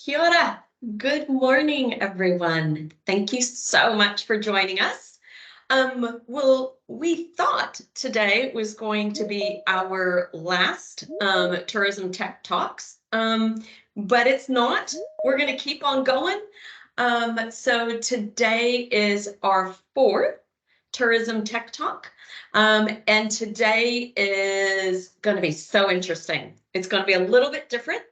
Kia ora. Good morning, everyone. Thank you so much for joining us. Well, we thought today was going to be our last Tourism Tech Talks, but it's not. We're going to keep on going. So today is our fourth Tourism Tech Talk, and today is going to be so interesting. It's going to be a little bit different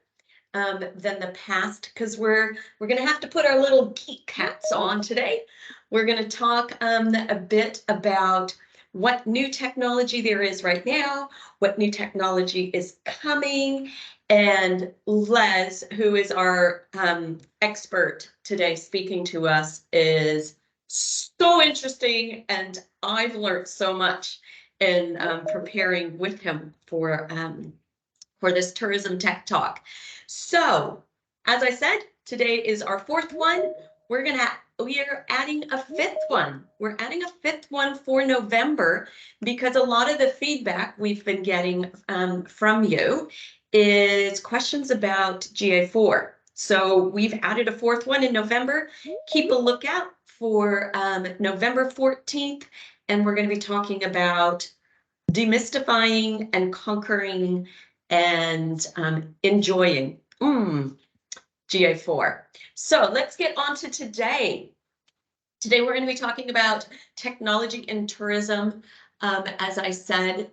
than the past because we're going to have to put our little geek hats on today. We're going to talk a bit about what new technology there is right now, what new technology is coming, and Les, who is our expert today speaking to us, is so interesting, and I've learned so much in preparing with him for this Tourism Tech Talk. So, as I said, today is our fourth one. We are adding a fifth one. We're adding a fifth one for November because a lot of the feedback we've been getting from you is questions about GA4. So we've added a fourth one in November. Keep a lookout for November 14th, and we're going to be talking about demystifying and conquering and enjoying GA4. So let's get on to today. Today we're going to be talking about technology in tourism. As I said,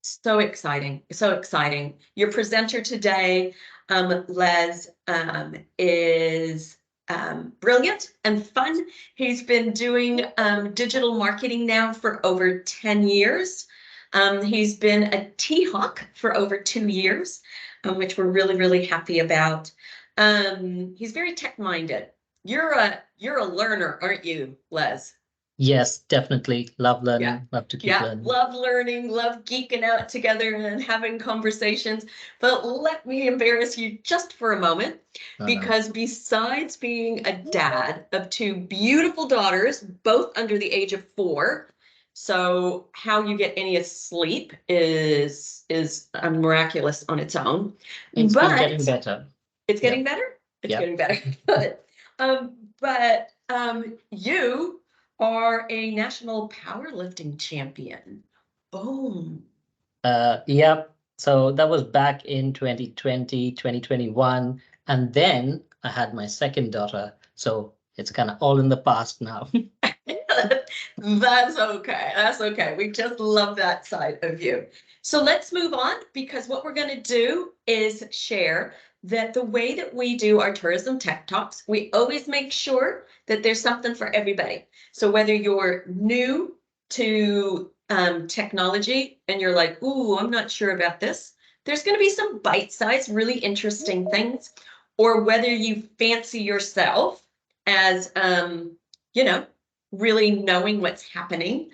so exciting, so exciting. Your presenter today, Les, is brilliant and fun. He's been doing digital marketing now for over 10 years. He's been a T-Hawk for over 2 years, which we're really, really happy about. He's very tech-minded. You're a learner, aren't you, Les? Yes, definitely. Love learning. Yeah. Love to keep learning. Love learning, love geeking out together and having conversations. But let me embarrass you just for a moment, because besides being a dad of 2 beautiful daughters, both under the age of 4, so how you get any sleep is miraculous on its own. It's getting better. It's getting better? It's getting better. Good. But you are a national powerlifting champion. Boom. Yep. So that was back in 2020, 2021. And then I had my second daughter. So it's kind of all in the past now. That's okay. That's okay. We just love that side of you. So let's move on, because what we're going to do is share that the way that we do our tourism tech talks, we always make sure that there's something for everybody. So whether you're new to technology and you're like, ooh, I'm not sure about this, there's going to be some bite-sized, really interesting things. Or whether you fancy yourself as, really knowing what's happening,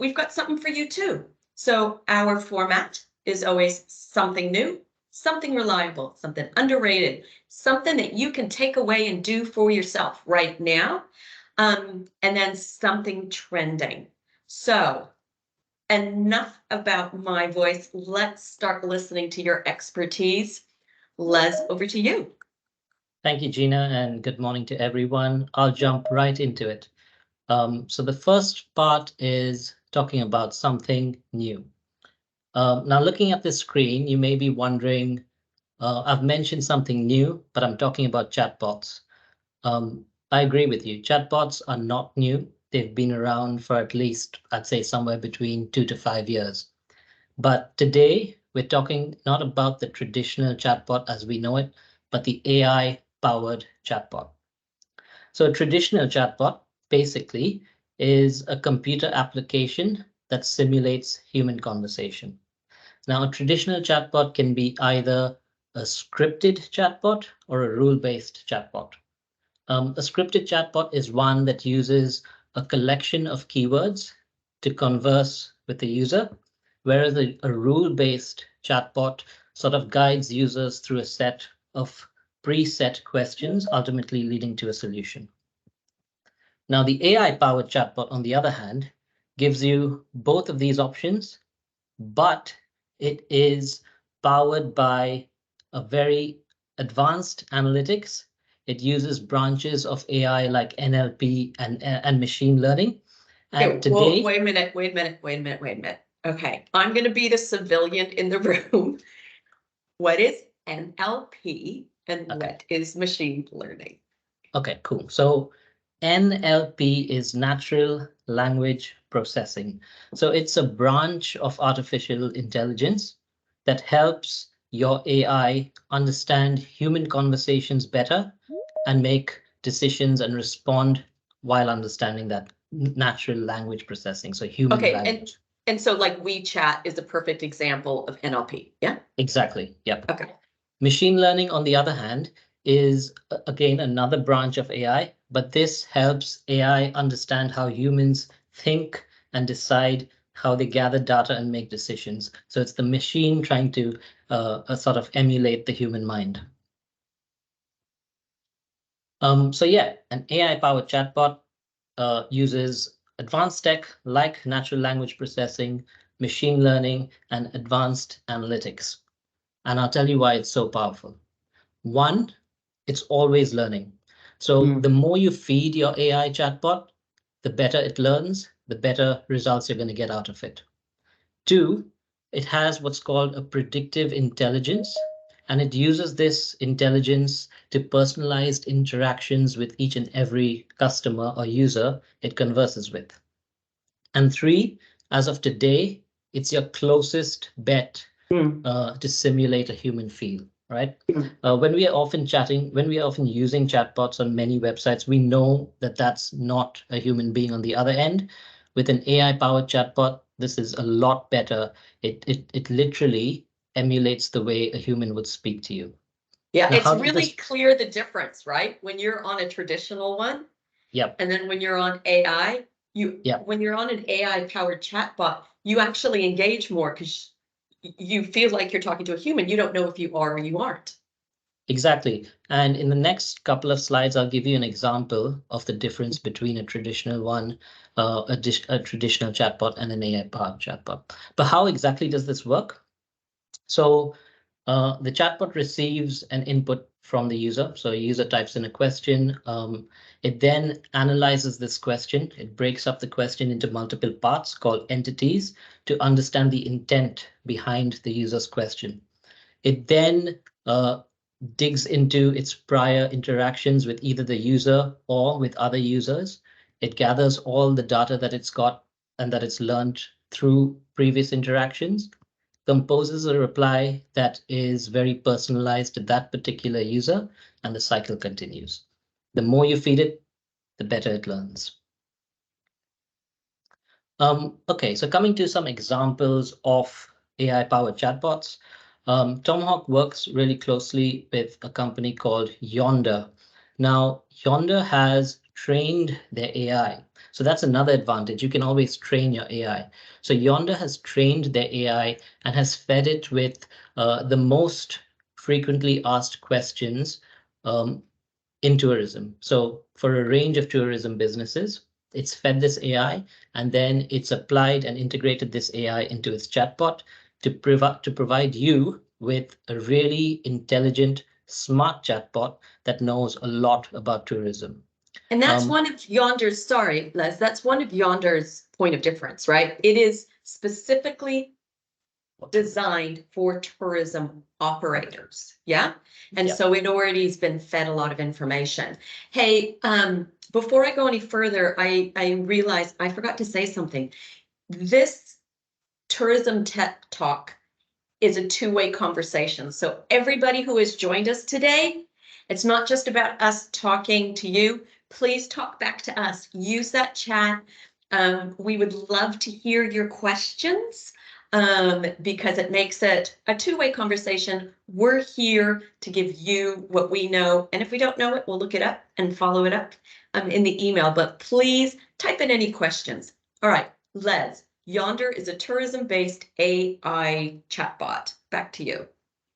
we've got something for you too. So our format is always something new, something reliable, something underrated, something that you can take away and do for yourself right now, and then something trending. So enough about my voice. Let's start listening to your expertise. Les, over to you. Thank you, Gina, and good morning to everyone. I'll jump right into it. So the first part is talking about something new. Now, looking at the screen, you may be wondering, I've mentioned something new, but I'm talking about chatbots. I agree with you. Chatbots are not new. They've been around for at least, I'd say, somewhere between 2 to 5 years. But today, we're talking not about the traditional chatbot as we know it, but the AI-powered chatbot. So a traditional chatbot basically is a computer application that simulates human conversation. Now, a traditional chatbot can be either a scripted chatbot or a rule-based chatbot. A scripted chatbot is one that uses a collection of keywords to converse with the user, whereas a rule-based chatbot sort of guides users through a set of preset questions, ultimately leading to a solution. Now, the AI-powered chatbot, on the other hand, gives you both of these options, but it is powered by a very advanced analytics. It uses branches of AI like NLP and machine learning. And Okay, well, today, wait a minute. Okay, I'm going to be the civilian in the room. What is NLP and okay. what is machine learning? Okay, cool. So NLP is natural language processing. So it's a branch of artificial intelligence that helps your AI understand human conversations better and make decisions and respond while understanding that natural language processing. So human Okay, language. and so like WeChat is a perfect example of NLP. Yeah. Exactly. Yep. Okay. Machine learning, on the other hand, is again another branch of AI, but this helps AI understand how humans think and decide, how they gather data and make decisions. So it's the machine trying to sort of emulate the human mind. So yeah, an AI-powered chatbot uses advanced tech like natural language processing, machine learning, and advanced analytics. And I'll tell you why it's so powerful. One, it's always learning. So the more you feed your AI chatbot, the better it learns, the better results you're going to get out of it. Two, it has what's called a predictive intelligence, and it uses this intelligence to personalized interactions with each and every customer or user it converses with. And three, as of today, it's your closest bet to simulate a human feel, right? When we are often using chatbots on many websites, we know that that's not a human being on the other end. With an AI-powered chatbot, this is a lot better. It literally emulates the way a human would speak to you. Yeah, Now, it's how does really this? clear the difference, right? When you're on a traditional one, Yep, and then when you're on AI, yep. when you're on an AI powered chatbot, you actually engage more because you feel like you're talking to a human. You don't know if you are or you aren't. Exactly. And in the next couple of slides, I'll give you an example of the difference between a traditional one, a traditional chatbot and an AI-powered chatbot. But how exactly does this work? So the chatbot receives an input from the user. So a user types in a question. It then analyzes this question. It breaks up the question into multiple parts called entities to understand the intent behind the user's question. It then digs into its prior interactions with either the user or with other users. It gathers all the data that it's got and that it's learned through previous interactions, composes a reply that is very personalized to that particular user, and the cycle continues. The more you feed it, the better it learns. Okay, so coming to some examples of AI-powered chatbots. Tomahawk works really closely with a company called Yonder. Now, Yonder has trained their AI. So that's another advantage. You can always train your AI. So Yonder has trained their AI and has fed it with the most frequently asked questions in tourism. So for a range of tourism businesses, it's fed this AI, and then it's applied and integrated this AI into its chatbot to provide you with a really intelligent, smart chatbot that knows a lot about tourism. And that's one of Yonder's, sorry, Les, that's one of Yonder's point of difference, right? It is specifically designed for tourism operators. Yeah. And Yep. so it already has been fed a lot of information. Hey, before I go any further, I realized I forgot to say something. This tourism tech talk is a two-way conversation. So everybody who has joined us today, it's not just about us talking to you. Please talk back to us. Use that chat. We would love to hear your questions because it makes it a two-way conversation. We're here to give you what we know. And if we don't know it, we'll look it up and follow it up in the email. But please type in any questions. All right, Les. Yonder is a tourism-based AI chatbot. Back to you.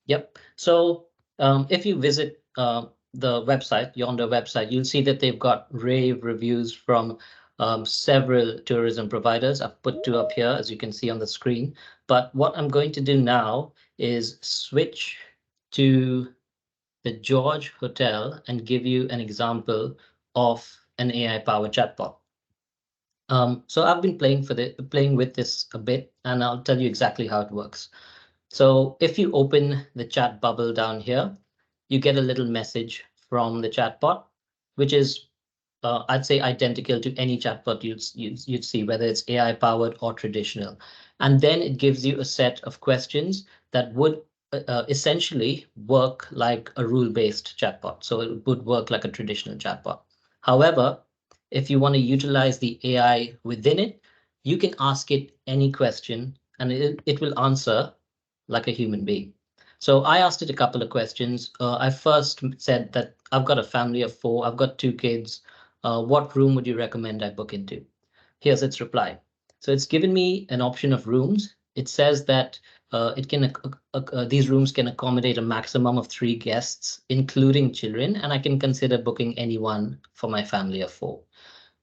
Yep. So if you visit the website, Yonder website, you'll see that they've got rave reviews from several tourism providers. I've put two up here, as you can see on the screen. But what I'm going to do now is switch to the George Hotel and give you an example of an AI-powered chatbot. So I've been playing with this a bit, and I'll tell you exactly how it works. So if you open the chat bubble down here, you get a little message from the chatbot, which is, I'd say, identical to any chatbot you'd see, whether it's AI powered or traditional. And then it gives you a set of questions that would essentially work like a rule-based chatbot. So it would work like a traditional chatbot. However, if you want to utilize the AI within it, you can ask it any question and it will answer like a human being. So I asked it a couple of questions. I first said that I've got a family of 4. I've got 2 kids. What room would you recommend I book into? Here's its reply. So it's given me an option of rooms. It says that these rooms can accommodate a maximum of 3 guests, including children, and I can consider booking anyone for my family of 4.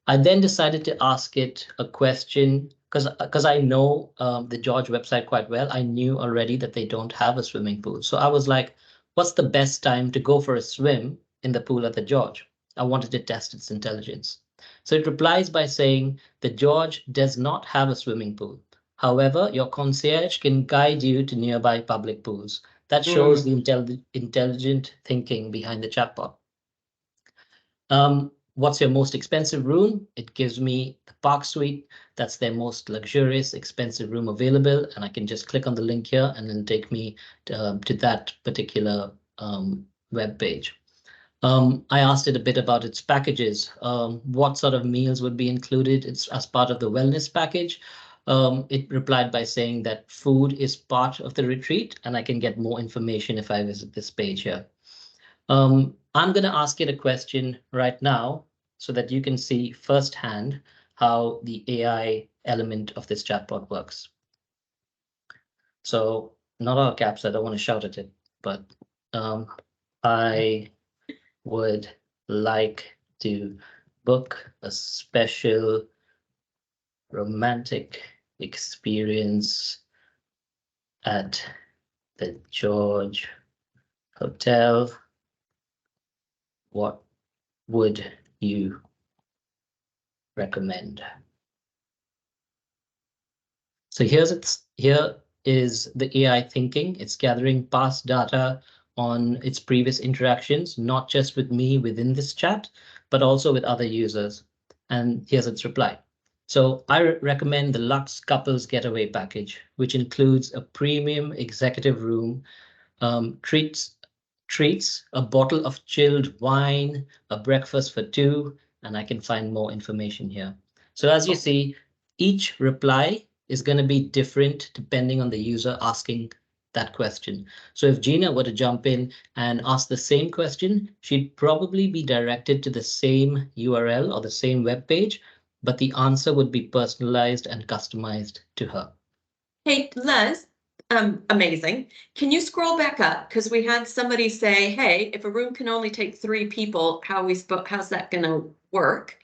I then decided to ask it a question because I know the George website quite well. I knew already that they don't have a swimming pool. So I was like, what's the best time to go for a swim in the pool at the George? I wanted to test its intelligence. So it replies by saying the George does not have a swimming pool. However, your concierge can guide you to nearby public pools. That shows the intelligent thinking behind the chatbot. What's your most expensive room? It gives me the Park Suite. That's their most luxurious, expensive room available. And I can just click on the link here and then take me to that particular web page. I asked it a bit about its packages. What sort of meals would be included? It's as part of the wellness package. It replied by saying that food is part of the retreat, and I can get more information if I visit this page here. I'm going to ask it a question right now so that you can see firsthand how the AI element of this chatbot works. So not all caps, I don't want to shout at it, but I would like to book a special romantic experience at the George Hotel. What would you recommend? So here is the AI thinking. It's gathering past data on its previous interactions, not just with me within this chat, but also with other users. And here's its reply. So I recommend the Lux Couples Getaway Package, which includes a premium executive room, treats, a bottle of chilled wine, a breakfast for 2, and I can find more information here. So as you see, each reply is going to be different depending on the user asking that question. So if Gina were to jump in and ask the same question, she'd probably be directed to the same URL or the same web page, but the answer would be personalized and customized to her. Hey, Les, amazing. Can you scroll back up? Because we had somebody say, hey, if a room can only take 3 people, how's that going to work?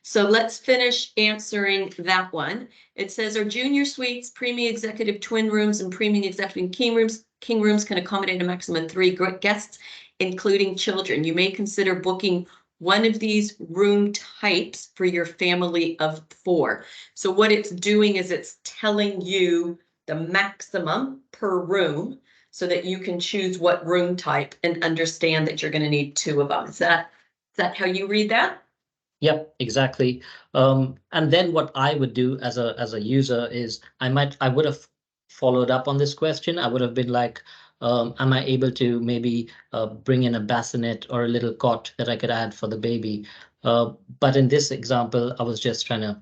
So let's finish answering that one. It says our junior suites, premium executive twin rooms, and premium executive king rooms can accommodate a maximum of 3 guests, including children. You may consider booking one of these room types for your family of 4. So what it's doing is it's telling you the maximum per room so that you can choose what room type and understand that you're going to need 2 of them. Is that how you read that? Yep, exactly. And then what I would do as a user is I would have followed up on this question. I would have been like, am I able to maybe bring in a bassinet or a little cot that I could add for the baby? But in this example, I was just trying to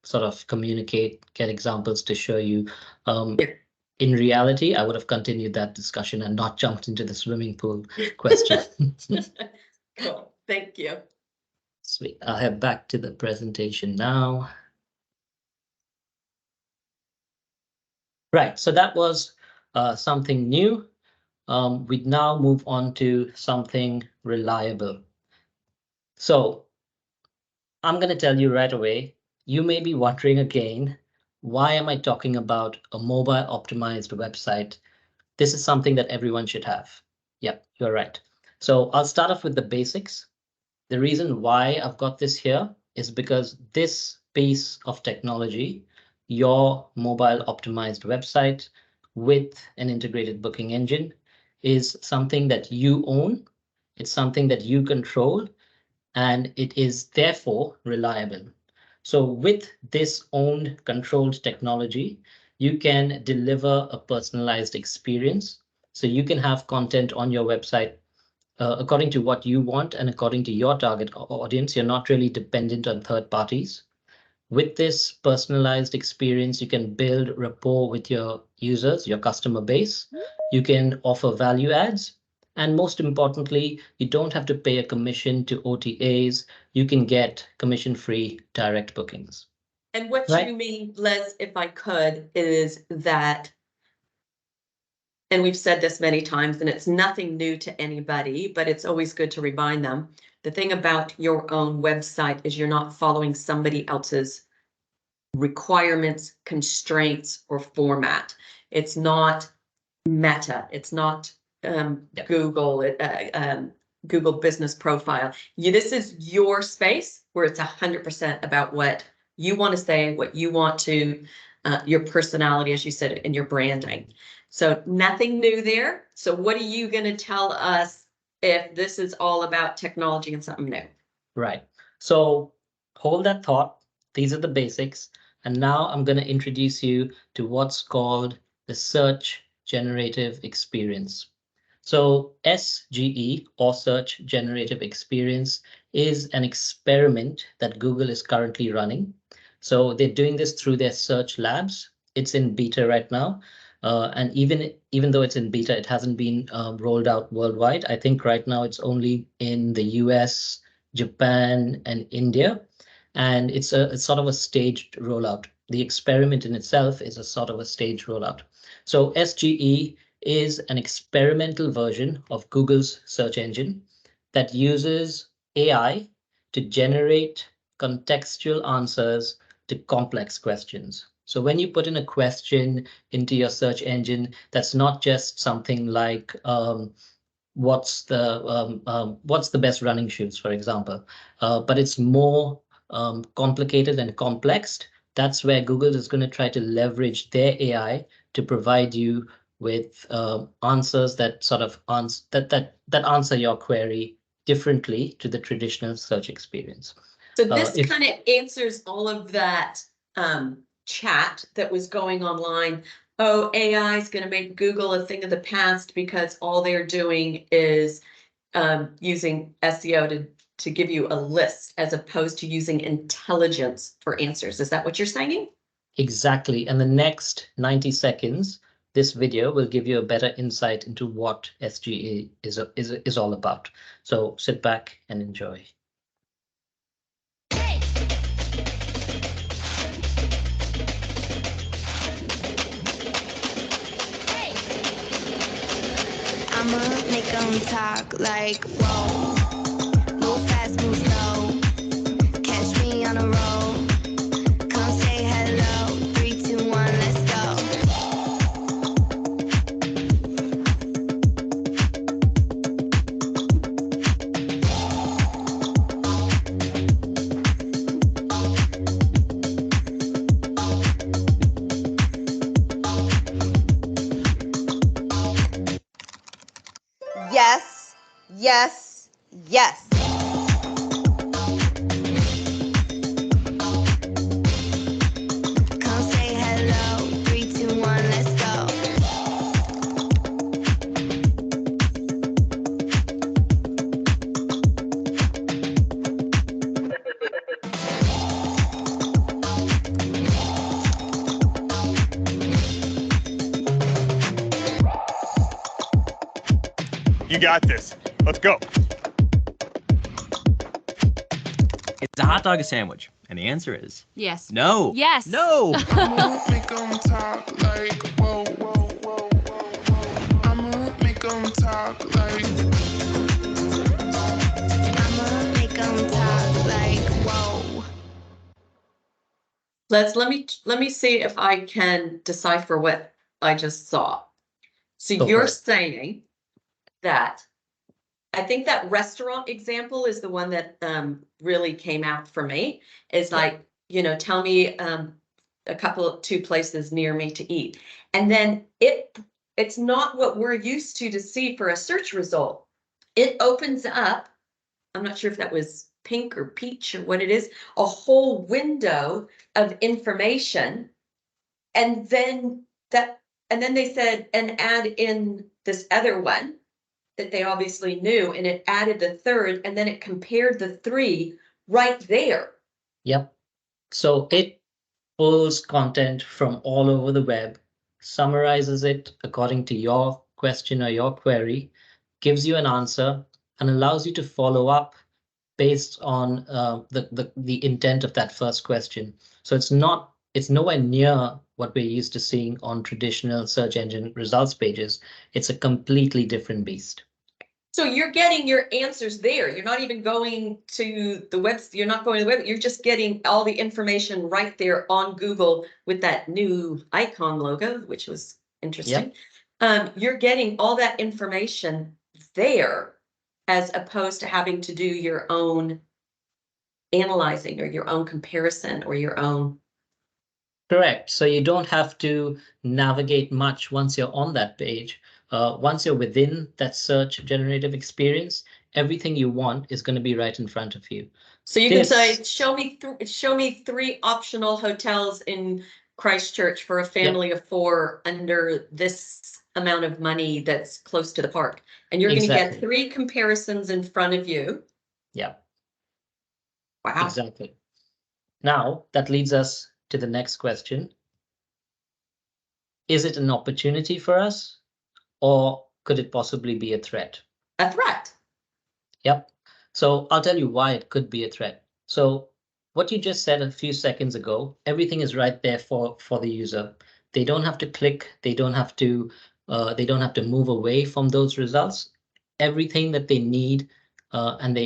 sort of communicate, get examples to show you. In reality, I would have continued that discussion and not jumped into the swimming pool question. Cool, thank you. Sweet. I'll head back to the presentation now. Right, so that was something new. We'd now move on to something reliable. So I'm going to tell you right away, you may be wondering again, why am I talking about a mobile optimized website? This is something that everyone should have. Yep, you're right. So I'll start off with the basics. The reason why I've got this here is because this piece of technology, your mobile optimized website with an integrated booking engine, is something that you own. It's something that you control, and it is therefore reliable. So with this owned, controlled technology, you can deliver a personalized experience. So you can have content on your website according to what you want and according to your target audience. You're not really dependent on third parties. With this personalized experience, you can build rapport with your users, your customer base. You can offer value adds. And most importantly, you don't have to pay a commission to OTAs. You can get commission-free direct bookings. And what Right. you mean, Les, if I could, is that, and we've said this many times, and it's nothing new to anybody, but it's always good to remind them. The thing about your own website is you're not following somebody else's requirements, constraints, or format. It's not Meta. It's not Google. Google Business Profile. This is your space where it's 100% about what you want to say, what you want to, your personality, as you said, and your branding. So nothing new there. So what are you going to tell us if this is all about technology and something new? Right. So hold that thought. These are the basics. And now I'm going to introduce you to what's called the Search Generative Experience. So SGE, or Search Generative Experience, is an experiment that Google is currently running. So they're doing this through their search labs. It's in beta right now. And even though it's in beta, it hasn't been rolled out worldwide. I think right now it's only in the US, Japan, and India. And it's sort of a staged rollout. The experiment in itself is a sort of a staged rollout. So SGE is an experimental version of Google's search engine that uses AI to generate contextual answers to complex questions. So when you put in a question into your search engine, that's not just something like what's the best running shoes, for example, but it's more complicated and complex. That's where Google is going to try to leverage their AI to provide you with answers that sort of answer your query differently to the traditional search experience. So this kind of answers all of that chat that was going online. Oh, AI is going to make Google a thing of the past because all they're doing is using SEO to give you a list as opposed to using intelligence for answers. Is that what you're saying? Exactly. And the next 90 seconds, this video will give you a better insight into what SGE is all about. So sit back and enjoy. I'ma make them talk like, whoa, move fast, move slow, catch me on a roll, come say hello, 3, 2, 1, let's go. Yes, yes, yes. Come say hello, 3, 2, 1, let's go. You got this. Let's go. Is a hot dog a sandwich? And the answer is Yes. no. Yes. No. I'ma make 'em talk like whoa, whoa, whoa, whoa. I'ma make 'em talk like. I'ma make them talk like, whoa. Let me see if I can decipher what I just saw. So Go for you're it. saying that I think that restaurant example is the one that really came out for me. Is like, you know, tell me two places near me to eat. And then it's not what we're used to see for a search result. It opens up, I'm not sure if that was pink or peach or what it is, a whole window of information. And then they said, and add in this other one that they obviously knew, and it added the third, and then it compared the three right there. Yep. So it pulls content from all over the web, summarizes it according to your question or your query, gives you an answer, and allows you to follow up based on the intent of that first question. So it's nowhere near what we're used to seeing on traditional search engine results pages. It's a completely different beast. So you're getting your answers there. You're not even going to the web. You're not going to the web. You're just getting all the information right there on Google with that new icon logo, which was interesting. You're getting all that information there as opposed to having to do your own analyzing or your own comparison or your own. Correct. So you don't have to navigate much once you're on that page. Once you're within that search generative experience, everything you want is going to be right in front of you. So you can say, show me three optional hotels in Christchurch for a family of 4 under this amount of money that's close to the park. And you're going to get 3 comparisons in front of you. Yeah. Wow. Exactly. Now that leads us to the next question. Is it an opportunity for us, or could it possibly be a threat? A threat. Yep. So I'll tell you why it could be a threat. So what you just said a few seconds ago, everything is right there for the user. They don't have to click. They don't have to move away from those results. Everything that they need, and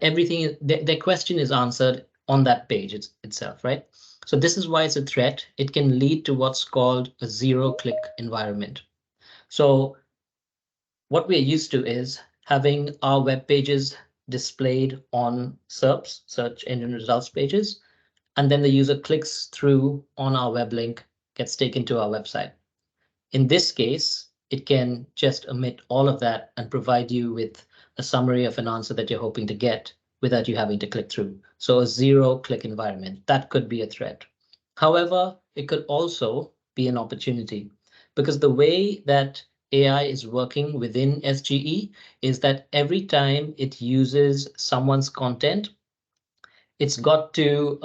everything, their question is answered on that page itself, right? So this is why it's a threat. It can lead to what's called a zero-click environment. So what we're used to is having our web pages displayed on SERPs, search engine results pages, and then the user clicks through on our web link, gets taken to our website. In this case, it can just omit all of that and provide you with a summary of an answer that you're hoping to get without you having to click through. So a zero-click environment, that could be a threat. However, it could also be an opportunity, because the way that AI is working within SGE is that every time it uses someone's content, it's got to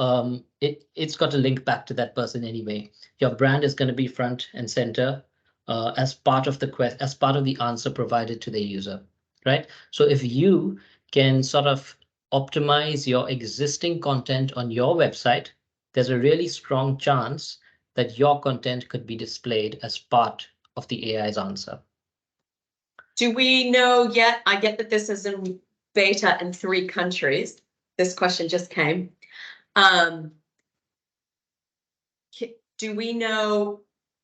it's got to link back to that person anyway. Your brand is going to be front and center as part of the answer provided to the user, right? So if you can sort of optimize your existing content on your website, there's a really strong chance that your content could be displayed as part of the AI's answer. Do we know yet? I get that this is in beta in 3 countries. This question just came. Do we know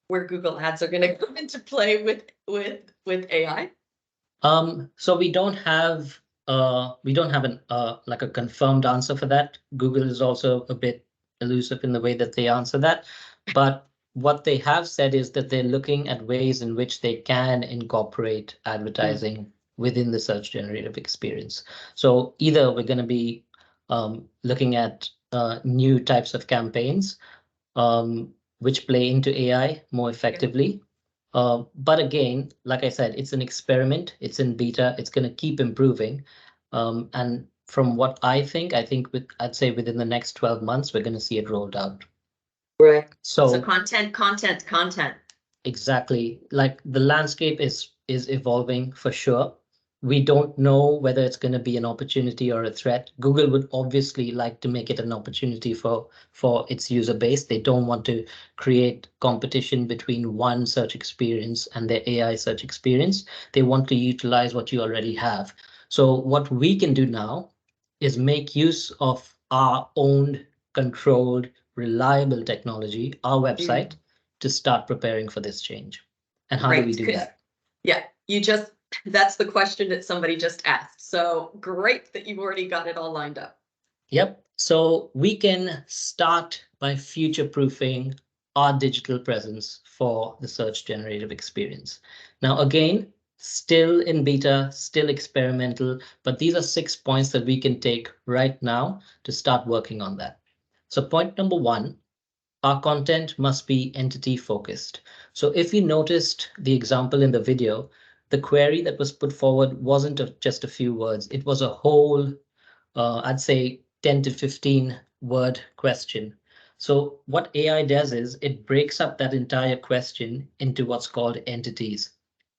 where Google Ads are going to come into play with AI? So we don't have an like a confirmed answer for that. Google is also a bit elusive in the way that they answer that. But what they have said is that they're looking at ways in which they can incorporate advertising within the search generative experience. So either we're going to be looking at new types of campaigns which play into AI more effectively. But again, like I said, it's an experiment. It's in beta. It's going to keep improving. And from what I think I'd say within the next 12 months, we're going to see it rolled out. Right. So content. Exactly. Like the landscape is evolving for sure. We don't know whether it's going to be an opportunity or a threat. Google would obviously like to make it an opportunity for its user base. They don't want to create competition between one search experience and their AI search experience. They want to utilize what you already have. So what we can do now is make use of our own controlled, reliable technology, our website, to start preparing for this change. And how do we do that? Yeah, you just That's the question that somebody just asked. So great that you've already got it all lined up. Yep. So we can start by future-proofing our digital presence for the search generative experience. Now, again, still in beta, still experimental, but these are 6 points that we can take right now to start working on that. So point number 1, our content must be entity focused. So if you noticed the example in the video, the query that was put forward wasn't just a few words. It was a whole, I'd say 10 to 15 word question. So what AI does is it breaks up that entire question into what's called entities.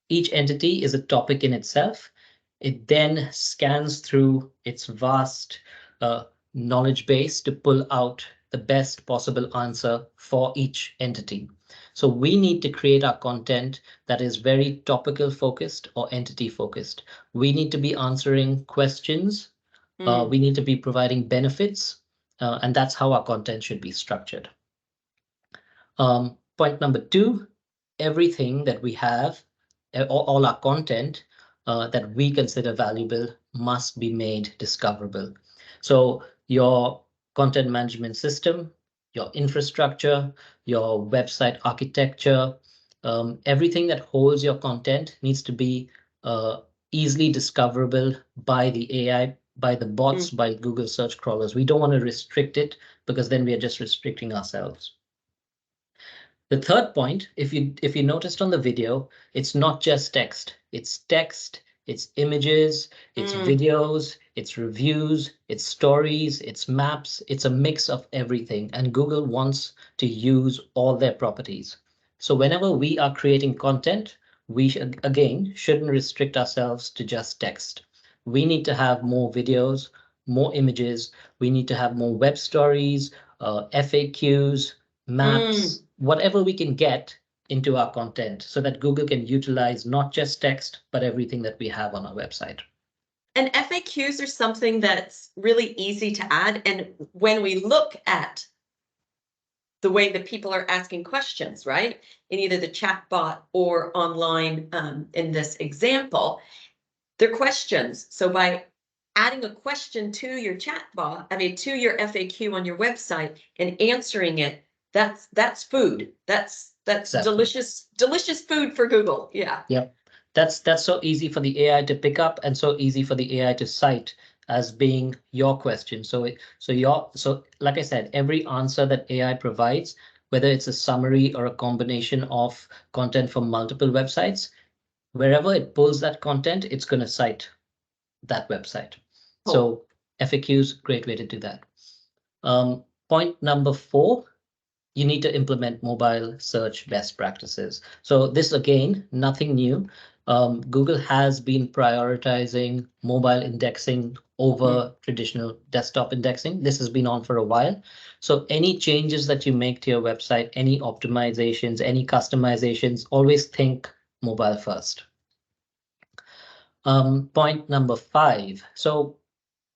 Each entity is a topic in itself. It then scans through its vast knowledge base to pull out the best possible answer for each entity. So we need to create our content that is very topical focused or entity focused. We need to be answering questions. We need to be providing benefits, and that's how our content should be structured. Point number 2, everything that we have, all our content that we consider valuable must be made discoverable. So your content management system, your infrastructure, your website architecture, everything that holds your content needs to be easily discoverable by the AI, by the bots, by Google search crawlers. We don't want to restrict it because then we are just restricting ourselves. The third point, if you noticed on the video, it's not just text. It's text, it's images, it's videos, it's reviews, it's stories, it's maps. It's a mix of everything. And Google wants to use all their properties. So whenever we are creating content, we shouldn't restrict ourselves to just text. We need to have more videos, more images. We need to have more web stories, FAQs, maps, whatever we can get into our content so that Google can utilize not just text, but everything that we have on our website. And FAQs are something that's really easy to add. And when we look at the way that people are asking questions, right, in either the chat bot or online in this example, they're questions. So by adding a question to your chat bot, to your FAQ on your website and answering it, that's food. That's Exactly. delicious food for Google. Yeah. Yep. That's so easy for the AI to pick up and so easy for the AI to cite as being your question. So like I said, every answer that AI provides, whether it's a summary or a combination of content from multiple websites, wherever it pulls that content, it's going to cite that website. So FAQs, great way to do that. Point number 4, you need to implement mobile search best practices. So this, again, nothing new. Google has been prioritizing mobile indexing over traditional desktop indexing. This has been on for a while. So any changes that you make to your website, any optimizations, any customizations, always think mobile first. Point number 5. So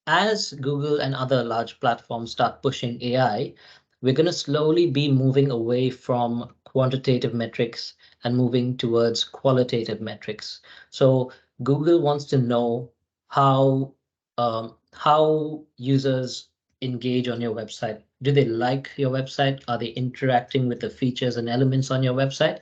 as Google and other large platforms start pushing AI, we're going to slowly be moving away from quantitative metrics and moving towards qualitative metrics. So Google wants to know how users engage on your website. Do they like your website? Are they interacting with the features and elements on your website?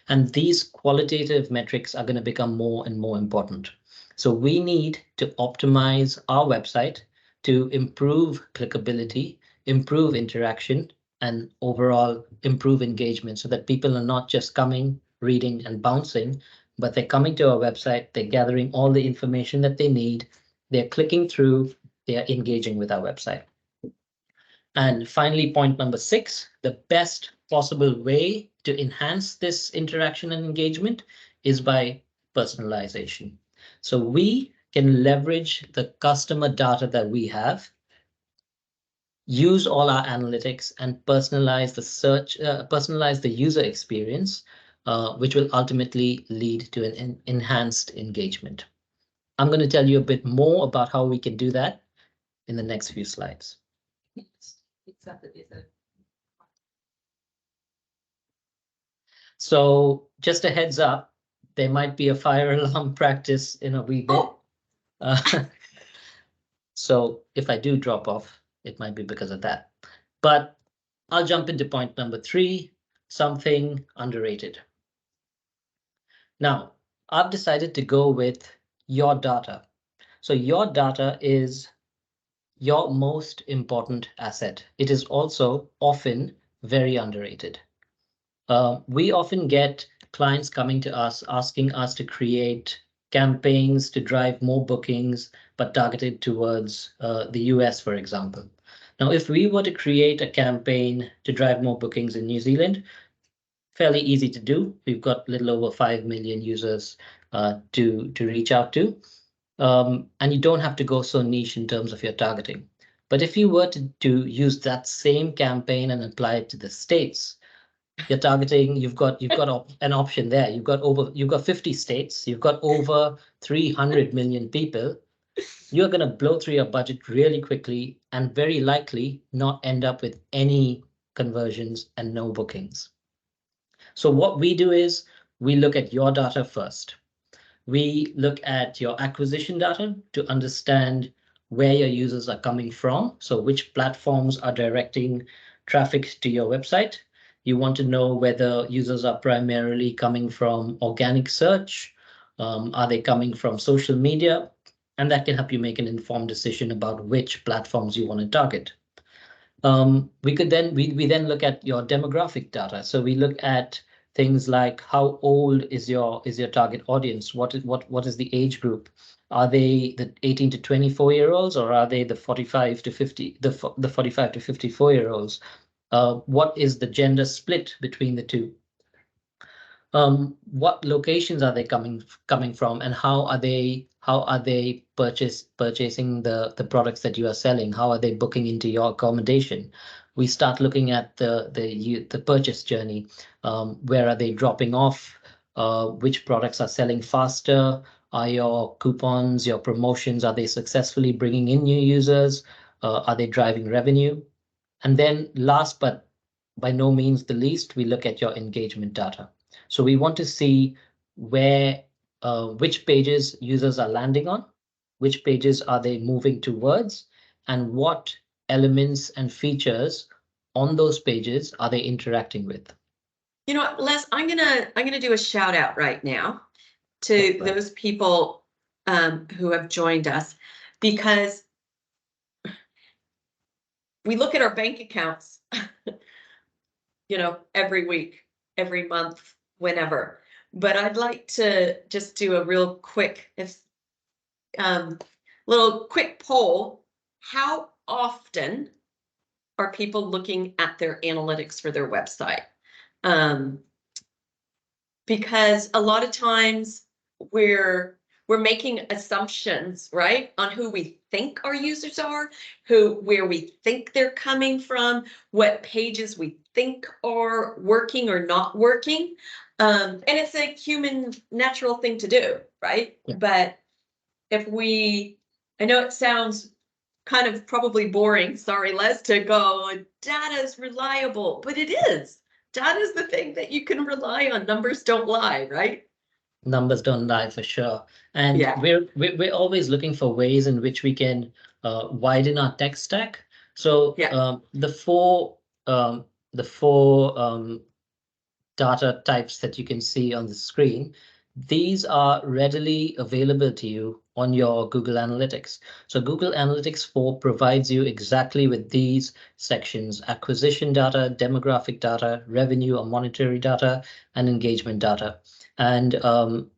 And these qualitative metrics are going to become more and more important. So we need to optimize our website to improve clickability, improve interaction, and overall improve engagement so that people are not just coming, reading, and bouncing, but they're coming to our website, they're gathering all the information that they need, they're clicking through, they're engaging with our website. And finally, point number 6, the best possible way to enhance this interaction and engagement is by personalization. So we can leverage the customer data that we have, use all our analytics, and personalize the user experience, which will ultimately lead to an enhanced engagement. I'm going to tell you a bit more about how we can do that in the next few slides. So just a heads up, there might be a fire alarm practice in a wee bit. So if I do drop off, it might be because of that. But I'll jump into point number 3, something underrated. Now, I've decided to go with your data. So your data is your most important asset. It is also often very underrated. We often get clients coming to us asking us to create campaigns to drive more bookings, but targeted towards the US, for example. Now, if we were to create a campaign to drive more bookings in New Zealand, fairly easy to do. We've got a little over 5 million users to reach out to. And you don't have to go so niche in terms of your targeting. But if you were to use that same campaign and apply it to the States, you're targeting, you've got an option there. You've got 50 states, you've got over 300 million people. You're going to blow through your budget really quickly and very likely not end up with any conversions and no bookings. So what we do is we look at your data first. We look at your acquisition data to understand where your users are coming from. So which platforms are directing traffic to your website. You want to know whether users are primarily coming from organic search. Are they coming from social media? And that can help you make an informed decision about which platforms you want to target. We then look at your demographic data. So we look at things like how old is your target audience? What is the age group? Are they the 18 to 24-year-olds, or are they the 45 to 50 the 45 to 54-year-olds? What is the gender split between the two? What locations are they coming from, and how are they purchasing the products that you are selling? How are they booking into your accommodation? We start looking at the purchase journey. Where are they dropping off? Which products are selling faster? Are your coupons, your promotions, are they successfully bringing in new users? Are they driving revenue? And then last but by no means the least, we look at your engagement data. So we want to see which pages users are landing on, which pages are they moving towards, and what elements and features on those pages are they interacting with. You know what, Les, I'm gonna do a shout out right now to those people who have joined us, because we look at our bank accounts, every week, every month, whenever. But I'd like to just do a real quick, little quick poll. How often are people looking at their analytics for their website? Because a lot of times we're making assumptions, right, on who we think our users are, where we think they're coming from, what pages we think are working or not working. And it's a human natural thing to do, right? Yeah. But I know it sounds kind of probably boring, sorry, Les, to go, data is reliable, but it is. Data is the thing that you can rely on. Numbers don't lie, right? Numbers don't lie, for sure. And yeah, we're always looking for ways in which we can widen our tech stack. So yeah, the four data types that you can see on the screen, these are readily available to you on your Google Analytics. So Google Analytics 4 provides you exactly with these sections: acquisition data, demographic data, revenue or monetary data, and engagement data. And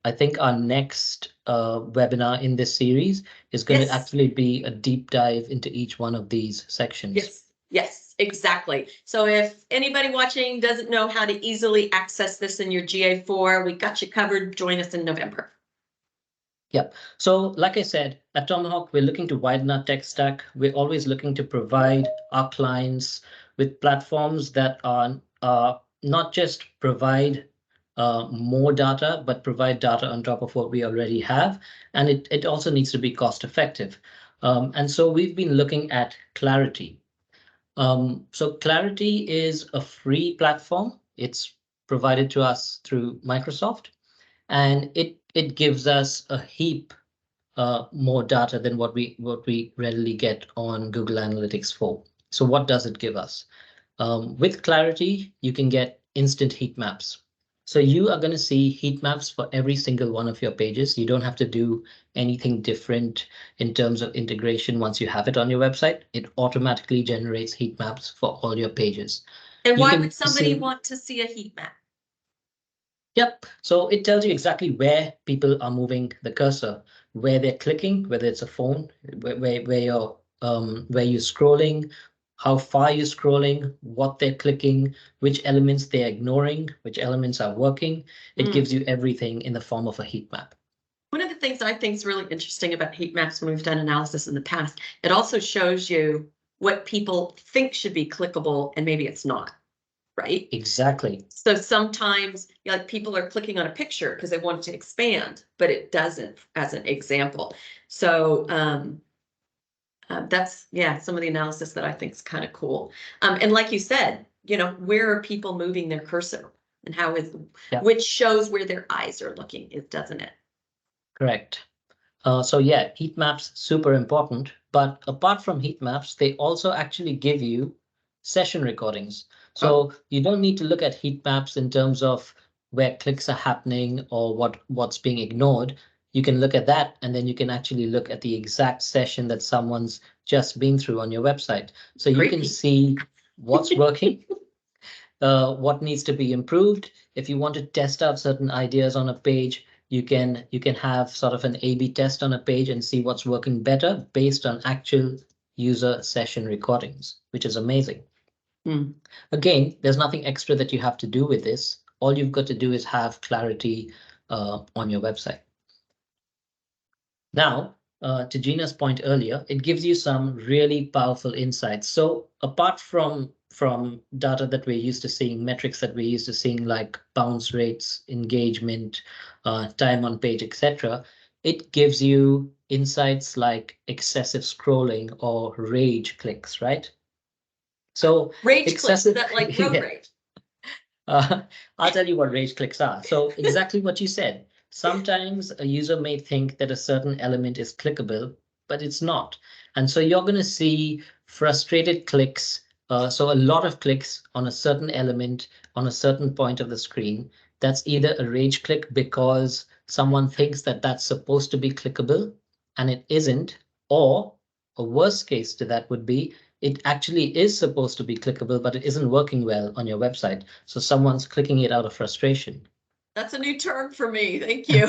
I think our next webinar in this series is going to actually be a deep dive into each one of these sections. Yes, exactly. So if anybody watching doesn't know how to easily access this in your GA4, we got you covered. Join us in November. Yeah. So like I said, at Tomahawk, we're looking to widen our tech stack. We're always looking to provide our clients with platforms that are not just provide more data, but provide data on top of what we already have. And it also needs to be cost effective. And so we've been looking at Clarity. So Clarity is a free platform. It's provided to us through Microsoft. and it gives us a heap more data than what we readily get on Google Analytics 4. So what does it give us? With Clarity, you can get instant heat maps. So you are going to see heat maps for every single one of your pages. You don't have to do anything different in terms of integration. Once you have it on your website, it automatically generates heat maps for all your pages. And You why can would somebody see- want to see a heat map? Yep. So it tells you exactly where people are moving the cursor, where they're clicking, whether it's a phone, where you're scrolling, how far you're scrolling, what they're clicking, which elements they're ignoring, which elements are working. It gives you everything in the form of a heat map. One of the things I think is really interesting about heat maps when we've done analysis in the past, it also shows you what people think should be clickable and maybe it's not, right? Exactly. So sometimes like people are clicking on a picture because they want it to expand, but it doesn't, as an example. So that's, yeah, some of the analysis that I think is kind of cool. And like you said, where are people moving their cursor and how is, which shows where their eyes are looking, doesn't it? Correct. So yeah, heat maps, super important. But apart from heat maps, they also actually give you session recordings. So you don't need to look at heat maps in terms of where clicks are happening or what's being ignored. You can look at that, and then you can actually look at the exact session that someone's just been through on your website. So you can see what's working, what needs to be improved. If you want to test out certain ideas on a page, you can have sort of an A/B test on a page and see what's working better based on actual user session recordings, which is amazing. Again, there's nothing extra that you have to do with this. All you've got to do is have Clarity on your website. Now, to Gina's point earlier, it gives you some really powerful insights. So apart from data that we're used to seeing, metrics that we're used to seeing like bounce rates, engagement, time on page, etc., it gives you insights like excessive scrolling or rage clicks, right? So rage clicks, is that like road rage? I'll tell you what rage clicks are. So exactly what you said. Sometimes a user may think that a certain element is clickable, but it's not. And so you're going to see frustrated clicks. So a lot of clicks on a certain element on a certain point of the screen. That's either a rage click because someone thinks that that's supposed to be clickable and it isn't, or a worst case to that would be it actually is supposed to be clickable, but it isn't working well on your website. So someone's clicking it out of frustration. That's a new term for me. Thank you.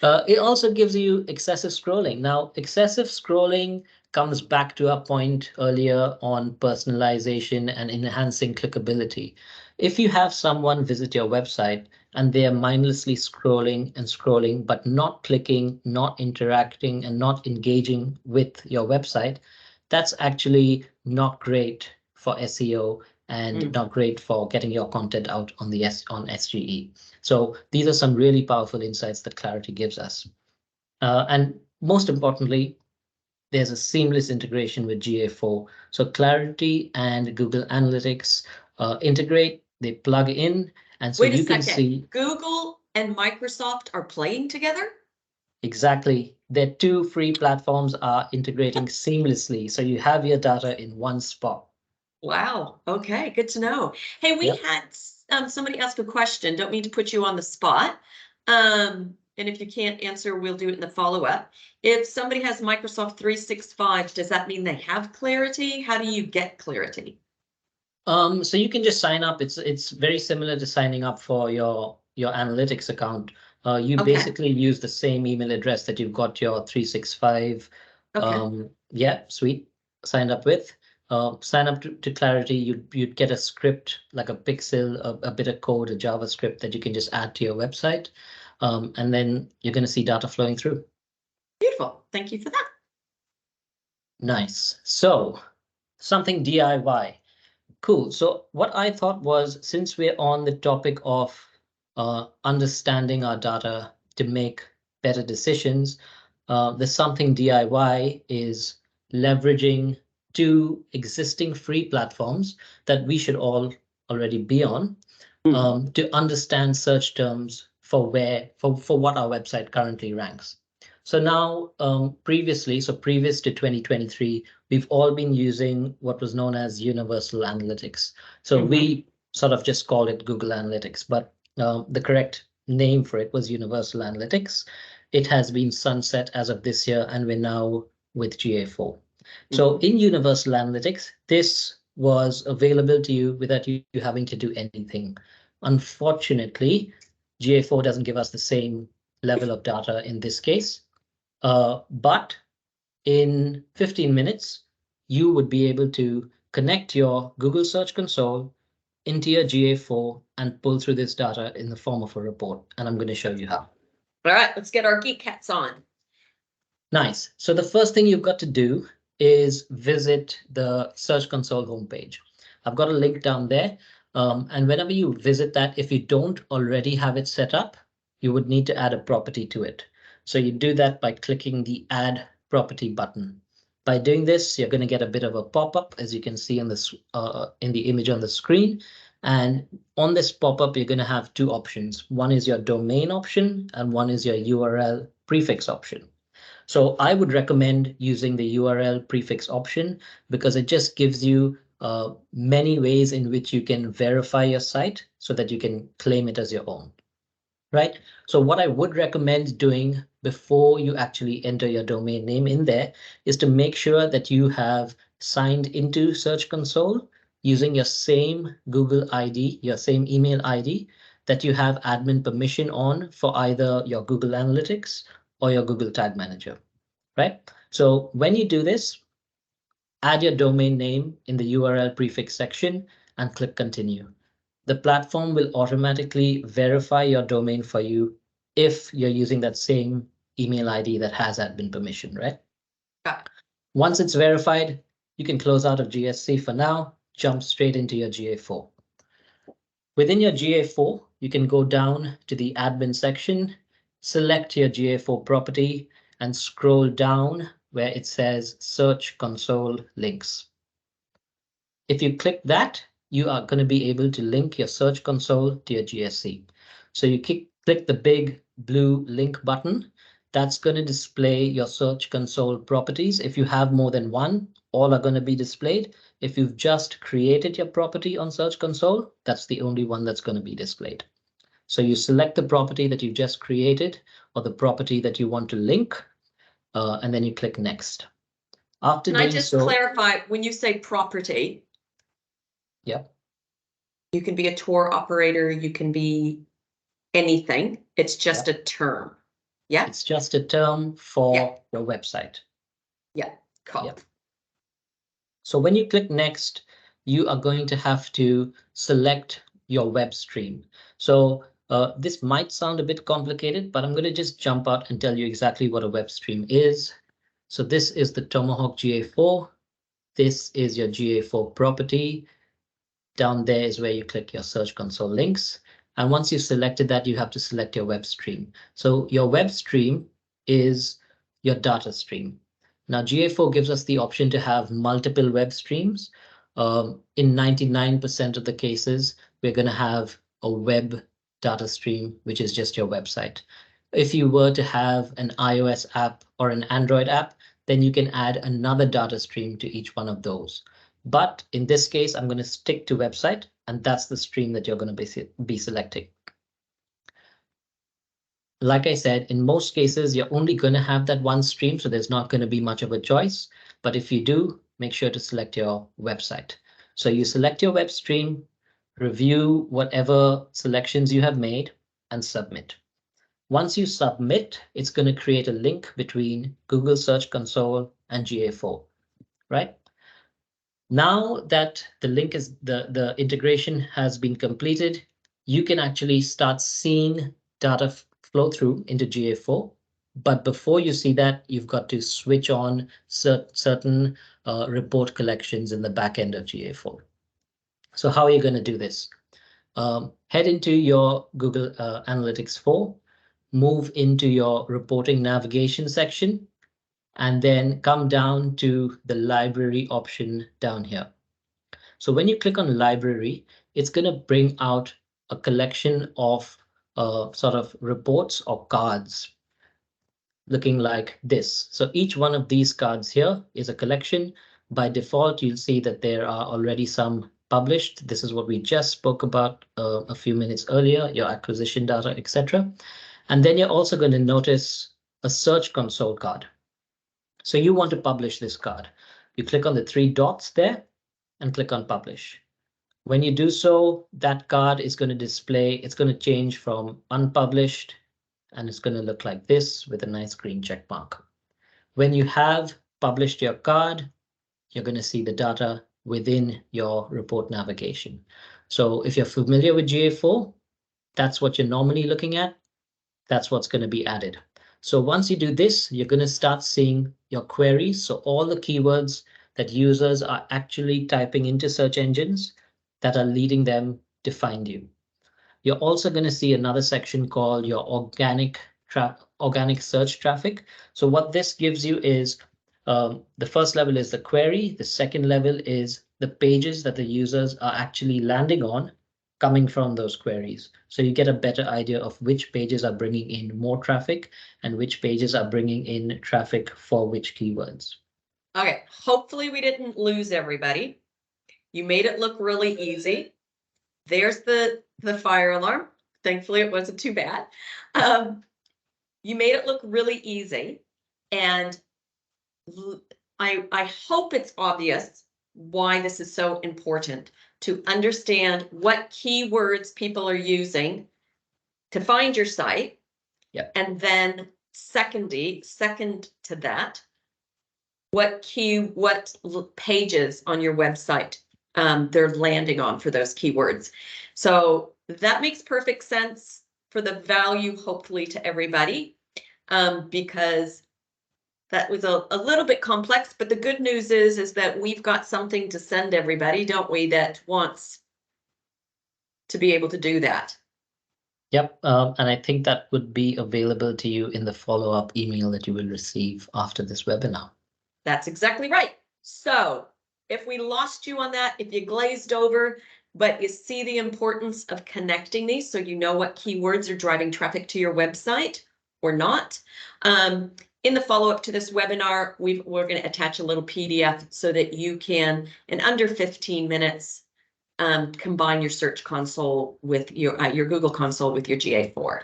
It also gives you excessive scrolling. Now, excessive scrolling comes back to our point earlier on personalization and enhancing clickability. If you have someone visit your website and they are mindlessly scrolling and scrolling, but not clicking, not interacting, and not engaging with your website, that's actually not great for SEO and not great for getting your content out on the on SGE. So these are some really powerful insights that Clarity gives us. And most importantly, there's a seamless integration with GA4. So Clarity and Google Analytics integrate, they plug in, and so you can see Google and Microsoft are playing together? Exactly. Their two free platforms are integrating seamlessly. So you have your data in one spot. Wow. Okay. Good to know. Hey, we had somebody ask a question. Don't mean to put you on the spot. And if you can't answer, we'll do it in the follow-up. If somebody has Microsoft 365, does that mean they have Clarity? How do you get Clarity? So you can just sign up. It's very similar to signing up for your analytics account. You basically use the same email address that you've got your 365. Yeah, sweet. Signed up with. Sign up to Clarity. You'd get a script like a pixel, a bit of code, a JavaScript that you can just add to your website, and then you're going to see data flowing through. Beautiful. Thank you for that. Nice. So something DIY. Cool. So what I thought was, since we're on the topic of understanding our data to make better decisions, the something DIY is leveraging two existing free platforms that we should all already be on to understand search terms for what our website currently ranks. So now, previous to 2023, we've all been using what was known as Universal Analytics. So we sort of just call it Google Analytics, but the correct name for it was Universal Analytics. It has been sunset as of this year, and we're now with GA4. So in Universal Analytics, this was available to you without you having to do anything. Unfortunately, GA4 doesn't give us the same level of data in this case. But in 15 minutes, you would be able to connect your Google Search Console into your GA4 and pull through this data in the form of a report. And I'm going to show you how. All right, let's get our geek hats on. Nice. So the first thing you've got to do is visit the Search Console homepage. I've got a link down there. And whenever you visit that, if you don't already have it set up, you would need to add a property to it. So you do that by clicking the Add Property button. By doing this, you're going to get a bit of a pop-up, as you can see in this in the image on the screen. And on this pop-up, you're going to have two options. One is your domain option, and one is your URL prefix option. So I would recommend using the URL prefix option because it just gives you many ways in which you can verify your site so that you can claim it as your own. Right? So what I would recommend doing before you actually enter your domain name in there is to make sure that you have signed into Search Console using your same Google ID, your same email ID that you have admin permission on for either your Google Analytics or your Google Tag Manager, right? So when you do this, add your domain name in the URL prefix section and click Continue. The platform will automatically verify your domain for you if you're using that same email ID that has admin permission, right? Yeah. Once it's verified, you can close out of GSC for now, jump straight into your GA4. Within your GA4, you can go down to the admin section, select your GA4 property, and scroll down where it says Search Console Links. If you click that, you are going to be able to link your Search Console to your GSC. So you click the big blue link button. That's going to display your Search Console properties. If you have more than one, all are going to be displayed. If you've just created your property on Search Console, that's the only one that's going to be displayed. So you select the property that you've just created or the property that you want to link, and then you click Next. After Can I doing just so, clarify, when you say property, yep. you can be a tour operator, you can be anything. It's just a term. Yeah. It's just a term for your website. Yeah. Cool. Yep. So when you click Next, you are going to have to select your web stream. So this might sound a bit complicated, but I'm going to just jump out and tell you exactly what a web stream is. So this is the Tomahawk GA4. This is your GA4 property. Down there is where you click your Search Console links. And once you've selected that, you have to select your web stream. So your web stream is your data stream. Now, GA4 gives us the option to have multiple web streams. In 99% of the cases, we're going to have a web data stream, which is just your website. If you were to have an iOS app or an Android app, then you can add another data stream to each one of those. But in this case, I'm going to stick to website, and that's the stream that you're going to be selecting. Like I said, in most cases, you're only going to have that one stream, so there's not going to be much of a choice. But if you do, make sure to select your website. So you select your web stream, review whatever selections you have made, and submit. Once you submit, it's going to create a link between Google Search Console and GA4, right? Now that the link is the integration has been completed, you can actually start seeing data flow through into GA4. But before you see that, you've got to switch on certain report collections in the back end of GA4. So how are you going to do this? Head into your Google Analytics 4, move into your reporting navigation section, and then come down to the library option down here. So when you click on library, it's going to bring out a collection of sort of reports or cards looking like this. So each one of these cards here is a collection. By default, you'll see that there are already some published. This is what we just spoke about a few minutes earlier, your acquisition data, etc. And then you're also going to notice a Search Console card. So you want to publish this card. You click on the three dots there and click on Publish. When you do so, that card is going to display, it's going to change from unpublished, and it's going to look like this with a nice green check mark. When you have published your card, you're going to see the data within your report navigation. So if you're familiar with GA4, that's what you're normally looking at. That's what's going to be added. So once you do this, you're going to start seeing your queries. So all the keywords that users are actually typing into search engines that are leading them to find you. You're also going to see another section called your organic search traffic. So what this gives you is the first level is the query. The second level is the pages that the users are actually landing on coming from those queries. So you get a better idea of which pages are bringing in more traffic and which pages are bringing in traffic for which keywords. Okay, hopefully we didn't lose everybody. You made it look really easy. There's the fire alarm. Thankfully, it wasn't too bad. You made it look really easy. And I hope it's obvious why this is so important to understand what keywords people are using to find your site. Yep. And then second to that, what pages on your website they're landing on for those keywords. So that makes perfect sense for the value, hopefully, to everybody, because that was a little bit complex. But the good news is that we've got something to send everybody, don't we, that wants to be able to do that. Yep, and I think that would be available to you in the follow-up email that you will receive after this webinar. That's exactly right. So if we lost you on that, if you glazed over, but you see the importance of connecting these so you know what keywords are driving traffic to your website or not. In the follow-up to this webinar, we're going to attach a little PDF so that you can, in under 15 minutes, combine your Search Console with your Google Console with your GA4.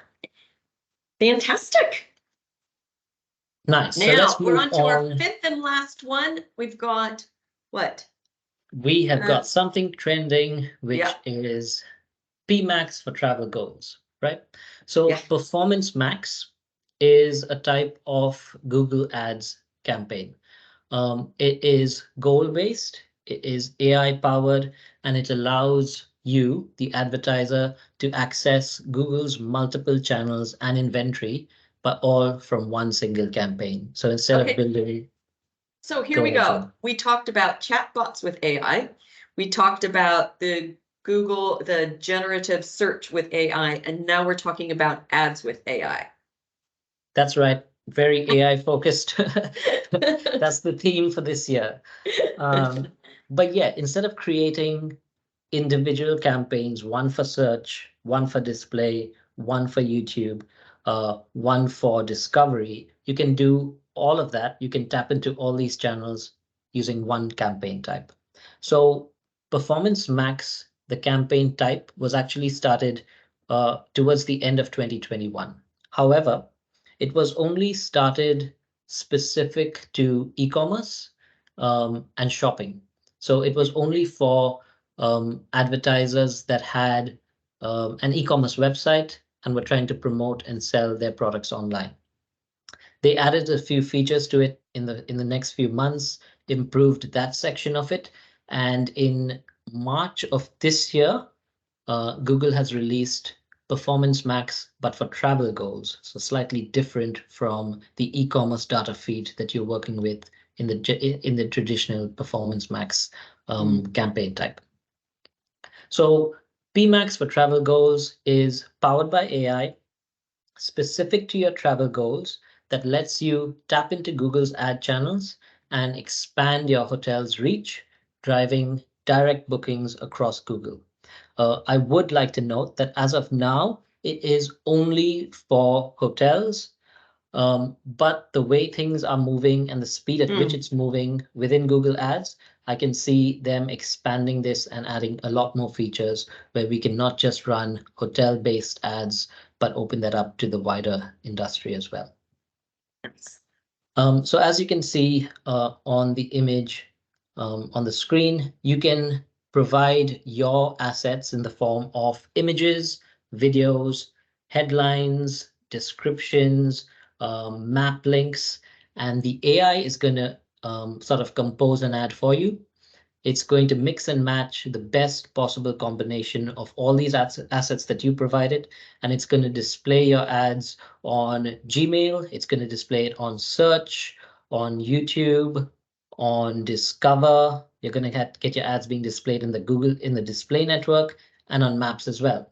Fantastic. Nice. Now So we're on to our fifth and last one. We've got what? We have got something trending, which Yeah. is PMax for travel goals, right? So Yeah. Performance Max is a type of Google Ads campaign. It is goal-based, it is AI-powered, and it allows you, the advertiser, to access Google's multiple channels and inventory, but all from one single campaign. So instead of building... So here we go. We talked about chatbots with AI. We talked about the generative search with AI, and now we're talking about ads with AI. That's right. Very AI focused. That's the theme for this year. But yeah, instead of creating individual campaigns, one for search, one for display, one for YouTube, one for discovery, you can do all of that. You can tap into all these channels using one campaign type. So Performance Max, the campaign type, was actually started towards the end of 2021. However, it was only started specific to e-commerce and shopping. So it was only for advertisers that had an e-commerce website and were trying to promote and sell their products online. They added a few features to it in the next few months, improved that section of it, and in March of this year, Google has released Performance Max, but for travel goals, so slightly different from the e-commerce data feed that you're working with in the traditional Performance Max campaign type. So PMax for travel goals is powered by AI, specific to your travel goals, that lets you tap into Google's ad channels and expand your hotel's reach, driving direct bookings across Google. I would like to note that as of now, it is only for hotels. But the way things are moving and the speed at which it's moving within Google Ads, I can see them expanding this and adding a lot more features where we can not just run hotel-based ads, but open that up to the wider industry as well. So as you can see on the image on the screen, you can provide your assets in the form of images, videos, headlines, descriptions, map links, and the AI is going to sort of compose an ad for you. It's going to mix and match the best possible combination of all these assets that you provided, and it's going to display your ads on Gmail. It's going to display it on search, on YouTube, on Discover. You're going to get your ads being displayed in the display network, and on Maps as well.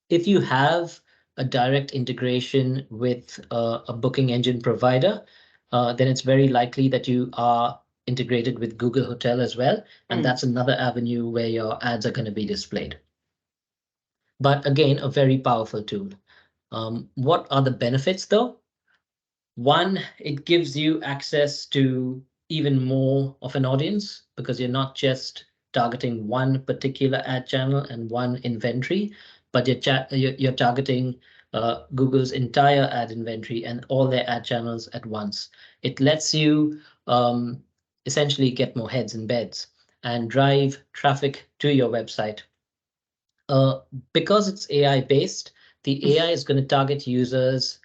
If you have a direct integration with a booking engine provider, then it's very likely that you are integrated with Google Hotel as well. And that's another avenue where your ads are going to be displayed. But again, a very powerful tool. What are the benefits though? One, it gives you access to even more of an audience because you're not just targeting one particular ad channel and one inventory, but you're targeting Google's entire ad inventory and all their ad channels at once. It lets you essentially get more heads in beds and drive traffic to your website. Because it's AI based, the AI is going to target users.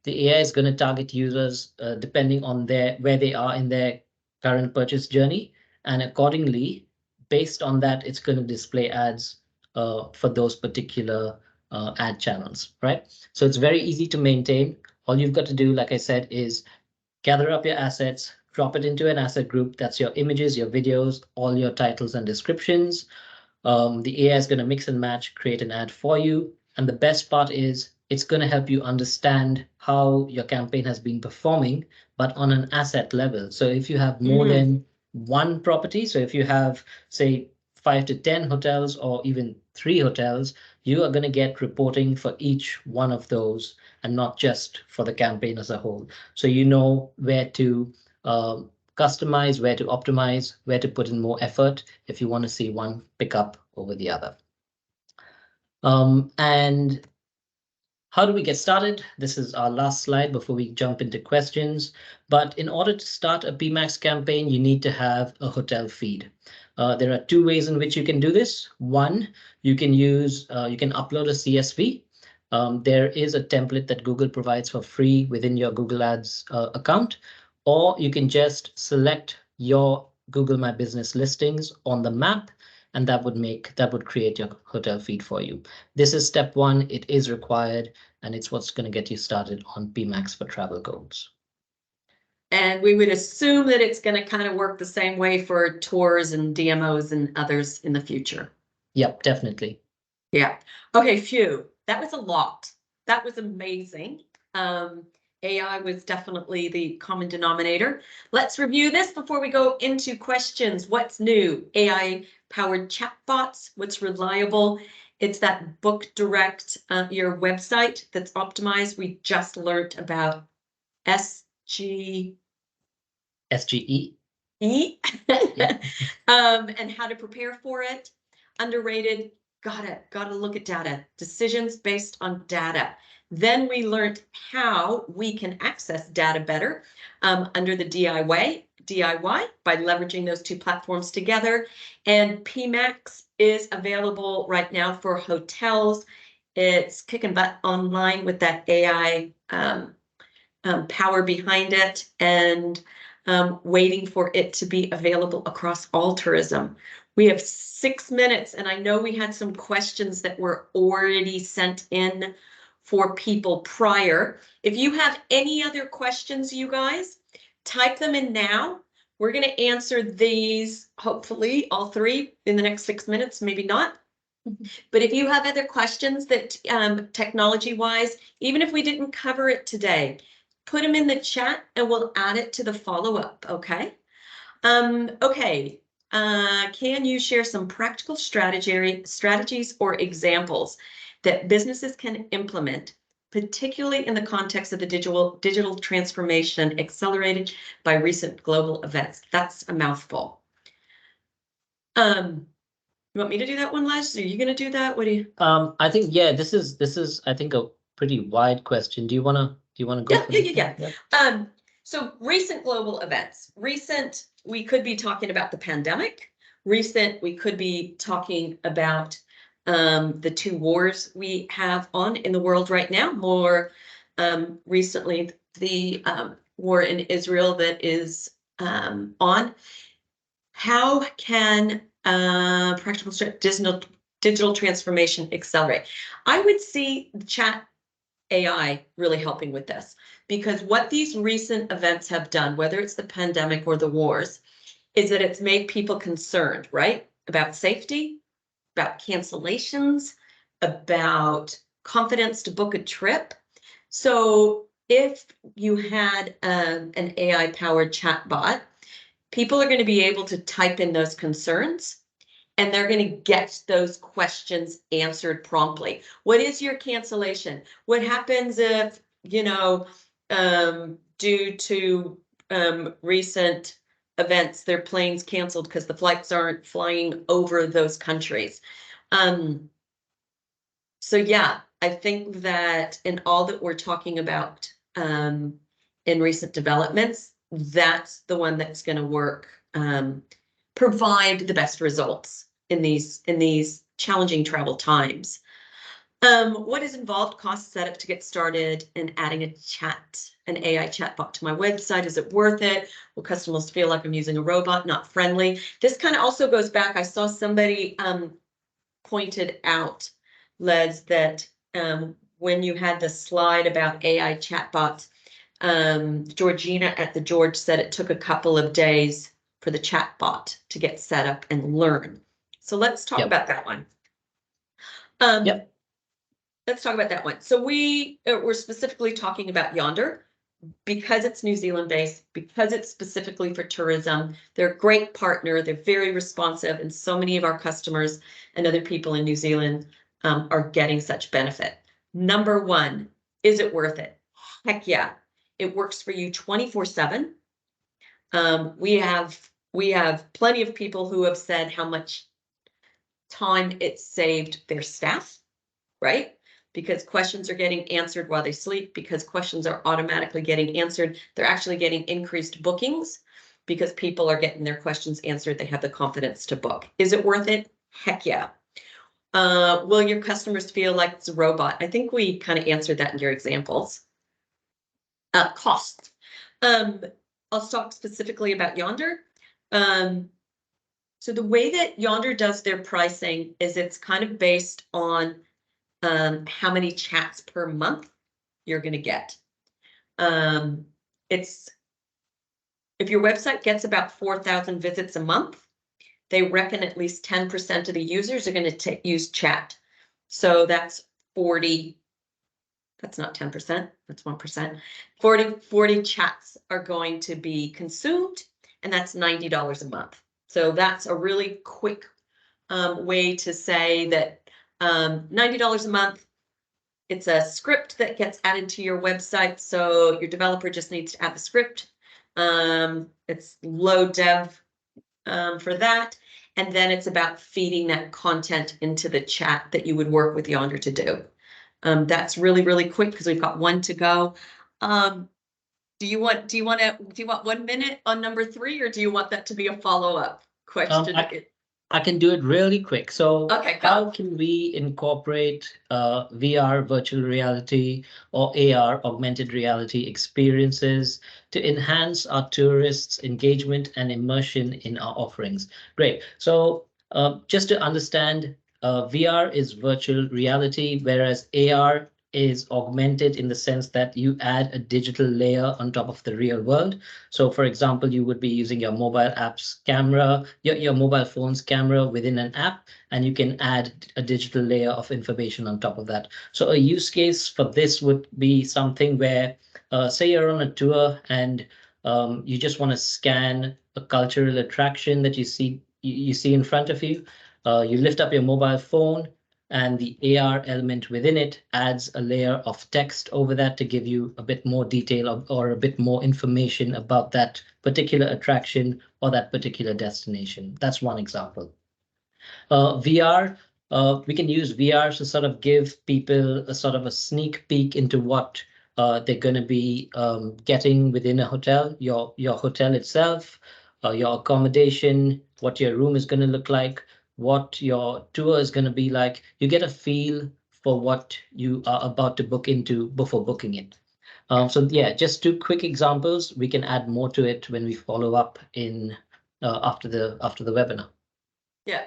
The AI is going to target users depending on where they are in their current purchase journey. And accordingly, based on that, it's going to display ads for those particular ad channels, right? So it's very easy to maintain. All you've got to do, like I said, is gather up your assets, drop it into an asset group. That's your images, your videos, all your titles and descriptions. The AI is going to mix and match, create an ad for you. And the best part is it's going to help you understand how your campaign has been performing, but on an asset level. So if you have more than one property, so if you have, say, 5 to 10 hotels or even 3 hotels, you are going to get reporting for each one of those and not just for the campaign as a whole. So you know where to customize, where to optimize, where to put in more effort if you want to see one pick up over the other. And how do we get started? This is our last slide before we jump into questions. But in order to start a PMax campaign, you need to have a hotel feed. There are 2 ways in which you can do this. One, you can upload a CSV. There is a template that Google provides for free within your Google Ads account, or you can just select your Google My Business listings on the map, and that would create your hotel feed for you. This is step 1. It is required, and it's what's going to get you started on PMax for travel goals. And we would assume that it's going to kind of work the same way for tours and DMOs and others in the future. Yep, definitely. Yeah. Okay, phew. That was a lot. That was amazing. AI was definitely the common denominator. Let's review this before we go into questions. What's new? AI-powered chatbots. What's reliable? It's that book direct, your website that's optimized. We just learned about SGE. Yeah. And how to prepare for it. Underrated. Gotta look at data. Decisions based on data. Then we learned how we can access data better under the DIY by leveraging those 2 platforms together. And PMax is available right now for hotels. It's kicking butt online with that AI power behind it, and waiting for it to be available across all tourism. We have 6 minutes, and I know we had some questions that were already sent in for people prior. If you have any other questions, you guys, type them in now. We're going to answer these, hopefully all 3 in the next 6 minutes, maybe not. But if you have other questions that technology-wise, even if we didn't cover it today, put them in the chat and we'll add it to the follow-up, okay? Okay, can you share some practical strategies or examples? that businesses can implement, particularly in the context of the digital transformation accelerated by recent global events. That's a mouthful. You want me to do that one, Les? Are you going to do that? What do you? I think, yeah, this is I think a pretty wide question. Do you wanna go for this? Yeah. So recent global events. Recent, we could be talking about the pandemic. Recent, we could be talking about the two wars we have on in the world right now. More recently, the war in Israel that is on. How can practical digital transformation accelerate? I would see the chat AI really helping with this, because what these recent events have done, whether it's the pandemic or the wars, is that it's made people concerned, right? About safety, about cancellations, about confidence to book a trip. So if you had an AI powered chatbot, people are going to be able to type in those concerns and they're going to get those questions answered promptly. What is your cancellation? What happens if, due to recent events, their planes canceled because the flights aren't flying over those countries? So yeah, I think that in all that we're talking about in recent developments, that's the one that's going to work, provide the best results in these challenging travel times. What is involved? Cost setup to get started, and adding an AI chatbot to my website. Is it worth it? Will customers feel like I'm using a robot, not friendly? This kind of also goes back. I saw somebody pointed out, Les, that when you had the slide about AI chatbots, Georgina at the George said it took a couple of days for the chatbot to get set up and learn. So let's talk about that one. Let's talk about that one. So we're specifically talking about Yonder because it's New Zealand based, because it's specifically for tourism. They're a great partner. They're very responsive, and so many of our customers and other people in New Zealand are getting such benefit. Number one, is it worth it? Heck yeah. It works for you 24/7. We have plenty of people who have said how much time it saved their staff, right? Because questions are getting answered while they sleep, because questions are automatically getting answered. They're actually getting increased bookings because people are getting their questions answered. They have the confidence to book. Is it worth it? Heck yeah. Will your customers feel like it's a robot? I think we kind of answered that in your examples. Cost. I'll talk specifically about Yonder. So the way that Yonder does their pricing is it's kind of based on how many chats per month you're going to get. If your website gets about 4,000 visits a month, they reckon at least 10% of the users are going to use chat. So that's 40. That's not 10%, that's 1%. 40 chats are going to be consumed, and that's $90 a month. So that's a really quick way to say that $90 a month. It's a script that gets added to your website. So your developer just needs to add the script. It's low dev for that. And then it's about feeding that content into the chat that you would work with Yonder to do. That's really, really quick because we've got one to go. Do you want 1 minute on number 3, or do you want that to be a follow-up question? I can do it really quick. So okay, how can we incorporate VR, virtual reality, or AR, augmented reality experiences to enhance our tourists' engagement and immersion in our offerings? Great. So just to understand, VR is virtual reality, whereas AR is augmented in the sense that you add a digital layer on top of the real world. So for example, you would be using your mobile app's camera, your mobile phone's camera within an app, and you can add a digital layer of information on top of that. So a use case for this would be something where, say you're on a tour and you just want to scan a cultural attraction that you see in front of you. You lift up your mobile phone, and the AR element within it adds a layer of text over that to give you a bit more detail or a bit more information about that particular attraction or that particular destination. That's one example. VR, we can use VR to sort of give people a sort of a sneak peek into what they're going to be getting within a hotel, your hotel itself, your accommodation, what your room is going to look like, what your tour is going to be like. You get a feel for what you are about to book into before booking it. So yeah, just 2 quick examples. We can add more to it when we follow up in after the webinar. Yeah,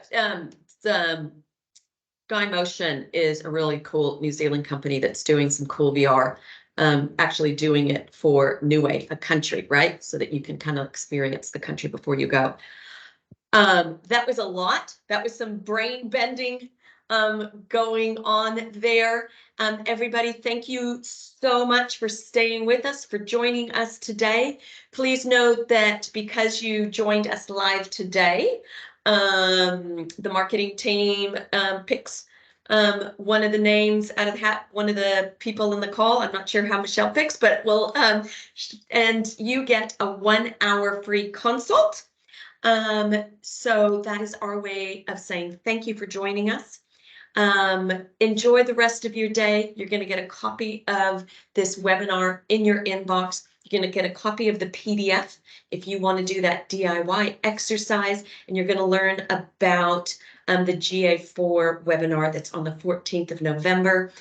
Guy Motion is a really cool New Zealand company that's doing some cool VR, actually doing it for Niue, a country, right? So that you can kind of experience the country before you go. That was a lot. That was some brain bending going on there. Everybody, thank you so much for staying with us, for joining us today. Please note that because you joined us live today, the marketing team picks one of the names out of the hat, one of the people in the call. I'm not sure how Michelle picks, but we'll, and you get a 1-hour free consult. So that is our way of saying thank you for joining us. Enjoy the rest of your day. You're going to get a copy of this webinar in your inbox. You're going to get a copy of the PDF if you want to do that DIY exercise, and you're going to learn about the GA4 webinar that's on the 14th of November.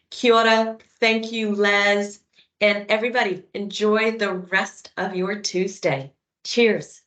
Kia ora. Thank you, Les. And everybody, enjoy the rest of your Tuesday. Cheers.